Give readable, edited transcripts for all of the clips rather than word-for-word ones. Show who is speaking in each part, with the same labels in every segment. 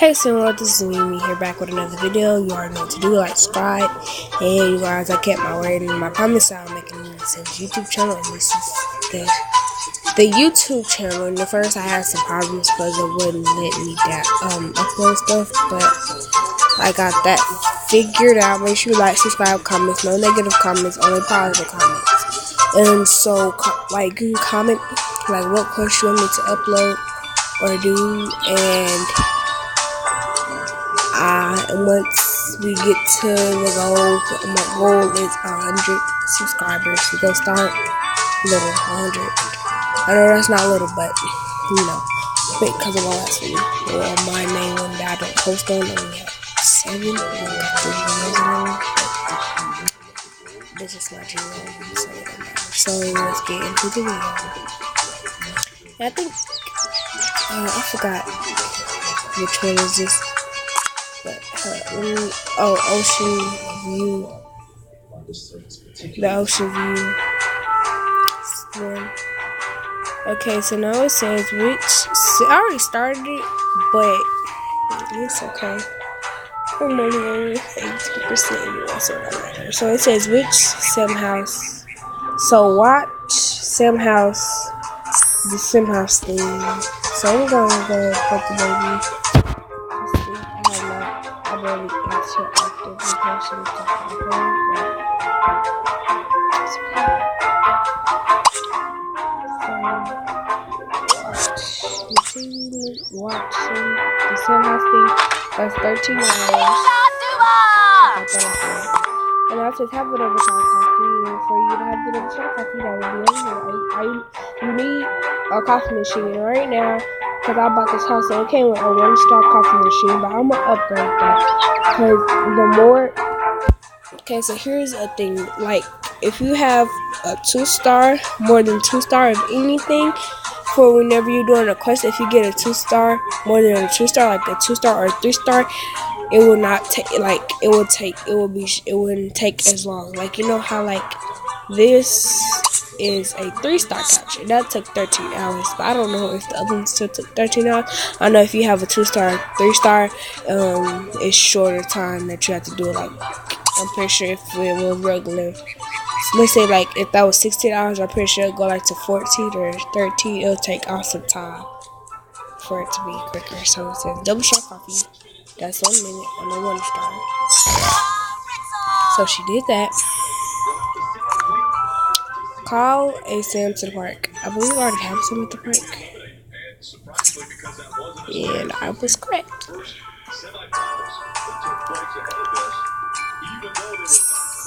Speaker 1: Hey, so this is me here back with another video. You already know what to do, like, subscribe. And you guys, I kept my word and my promise. I'm making this YouTube channel, and this is the YouTube channel. And at first I had some problems because it wouldn't let me upload stuff, but I got that figured out. Make sure you like, subscribe, comments, no negative comments, only positive comments. And so, like, you can comment like what question you want me to upload or do, and once we get to the goal, my goal is 100 subscribers. We're gonna start little, 100. I know that's not little, but you know, because of my last video, or my main one that I don't post on, and we have 7. This is my G1, so it don't matter. So let's get into the video. I think I forgot which one is this. But ocean view. The ocean view one. Okay, so now it says which. I already started it, but it's okay. I'm only 80% anyway, so it doesn't matter. So it says which sim house. So watch sim house. The sim house thing. So I'm gonna go put the baby. I really interactive with person to happen. Watching the same house thing. That's 13 hours. And I just have it over time coffee. And for you to have it over time coffee, that would be amazing. You need a coffee machine right now. Because I bought this house, so it came with a 1-star coffee machine, but I'm going to upgrade that. Because the more... Okay, so here's a thing. Like, if you have a 2-star, more than 2-star of anything, for whenever you're doing a quest, if you get a 2-star, more than a 2-star, like a 2-star or a 3-star, it will not take, like, it wouldn't take as long. Like, you know how, like, this is a 3-star couch, and that took 13 hours, but I don't know if the other ones still took 13 hours. I know if you have a 2-star, 3-star, it's shorter time that you have to do it. Like, I'm pretty sure if it was regular, so let's say like if that was 16 hours, I'm pretty sure it'll go like to 14 or 13. It'll take awesome time for it to be quicker. So it says double shot coffee. That's 1 minute on a 1-star. So she did that. Call a Sam to the park. I believe I already have Sam at the park. And I was correct.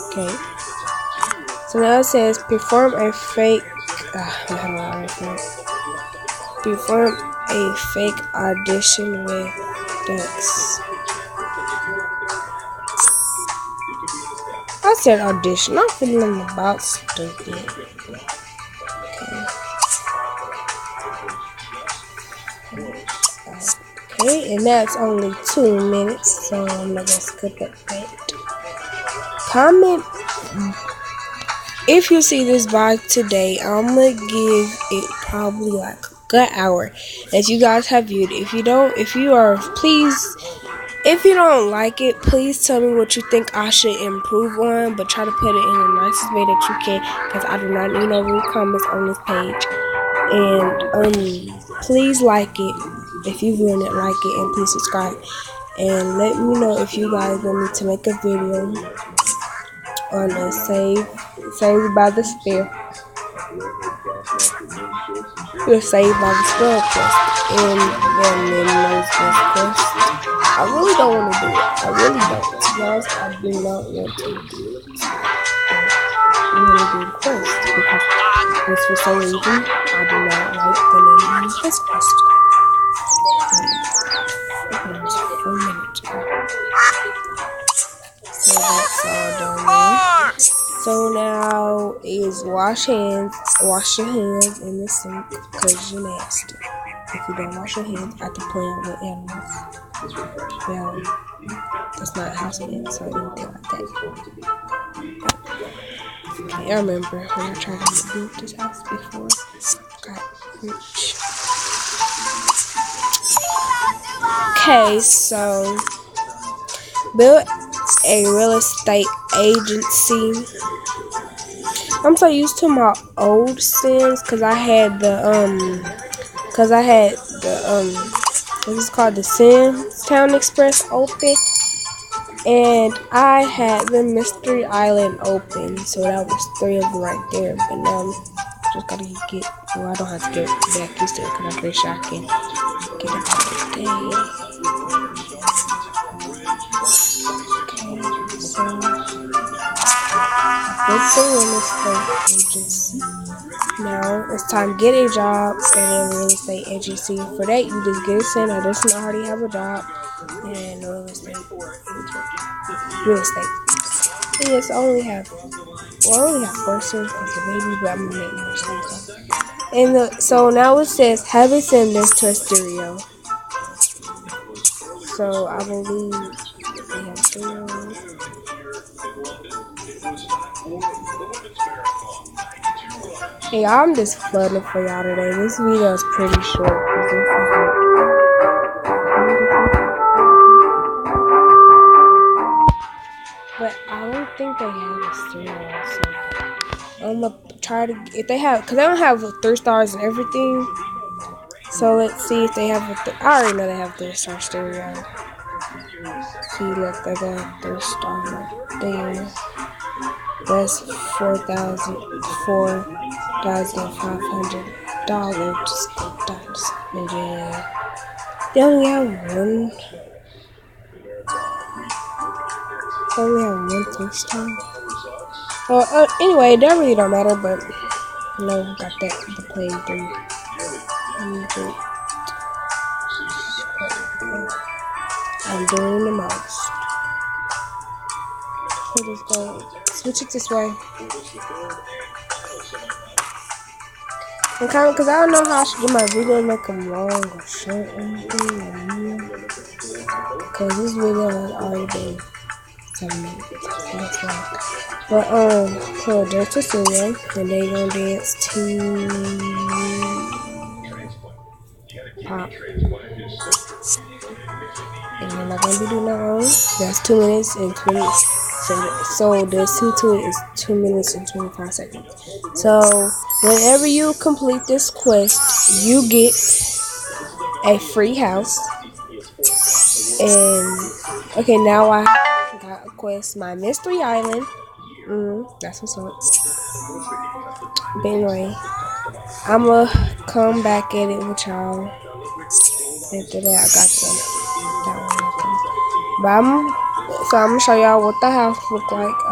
Speaker 1: Okay. So now it says perform a fake audition with ducks. I said audition. I'm feeling about stupid. Okay, and that's only 2 minutes, so I'm not gonna skip it. Comment if you see this by today. I'm gonna give it probably like a good hour if you guys have viewed it. If you don't like it, please tell me what you think I should improve on, but try to put it in the nicest way that you can, because I do not need no rude comments on this page. And please like it if you really like it, and please subscribe, and let me know if you guys want me to make a video on a saved by the spell. You're saved by the spell quest in the Minnows quest. I really don't want to do it. I really don't. To be honest, I do not want to do it. I want to do the quest because for some reason I do not like the name of this quest. It was 4 minutes ago. So that's all done there. So now is wash your hands in the sink because you're nasty. If you don't wash your hands after playing with animals, well, that's not houseman, so anything like that. Okay, I remember when I tried to build this house before, got rich. Okay, so build a real estate agency. I'm so used to my old Sims because I had the what's it called, the Sims Town Express open, and I had the Mystery Island open, so that was 3 of them right there. But now I'm just gotta get. Well, I don't have to get back used to it because I'm pretty sure I can get it back today. Okay, so what's the real estate agency? Now it's time to get a job at a real estate agency. For that, you just get a center. This one already have a job and real estate. And yes, I only have 4 cents because the baby, but I'm gonna make more sense. And so now it says have it send this to a stereo. So I believe they have stereo. Hey, I'm just flooding for y'all today. This video is pretty short. But I don't think they have a stereo. So I'm gonna try to, if they have, because they don't have 3 stars and everything. So let's see if they have I already know they have 3-star stereo. See, look, they got 3-star there. That's $4,500. And yeah, they only have one. They only have 1 3-star. Anyway, that really don't matter, but you know, got that the play through. I'm doing the most. So just go switch it this way. I'm kind of, because I don't know how I should do my video, make them long or short or anything. Because this video has already been 7 minutes. That's why. But so dance to Syria, and they gonna dance to pop. And I'm not gonna be doing that long. That's 2 minutes and 20. So there's 2 to it is 2 minutes and 25 seconds. So whenever you complete this quest, you get a free house. And okay, now I got a quest, my Mystery Island. That's what's up. But anyway, I'ma come back at it with y'all. After that, I got some. But I'm gonna show y'all what the house look like. I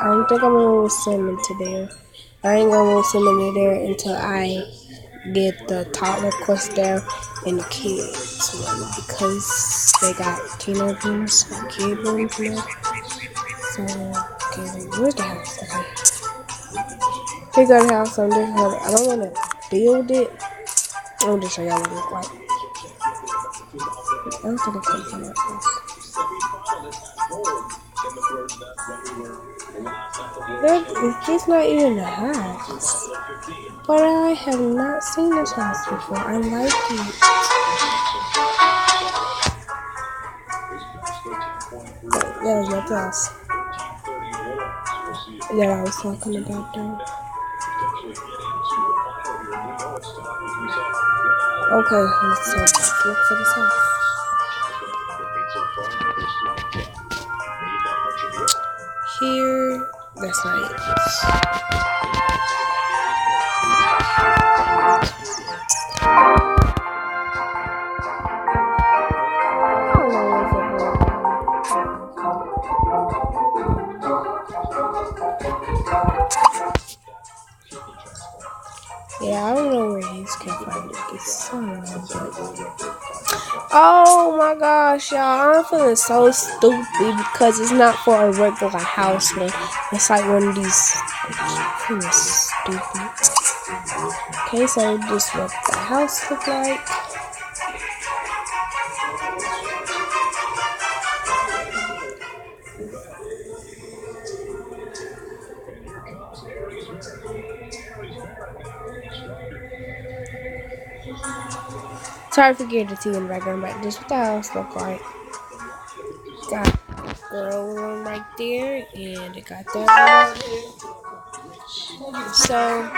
Speaker 1: don't think I'm gonna move Sim into there. I ain't gonna move Sim into there until I get the toddler quest there and the kids one, because they got teen rooms, kid rooms now. So okay, where's the house? Okay. Here got the house. I don't wanna build it. I'll just show y'all what it look like. I don't think it's gonna come out first. It's just not even a house. But I have not seen this house before. I like it. That was my house that I was talking about though. Okay, let's look for this house. Here, that's not it. Yeah, I don't know where he's can't find it. It's somewhere. Oh my gosh, y'all! I'm feeling so stupid because it's not for a regular house, man. It's like one of these. I'm feeling stupid. Okay, so this is what the house look like. So sorry for getting the tea in the background, but this is what the house look like. Got girl room right there, and it got that room. So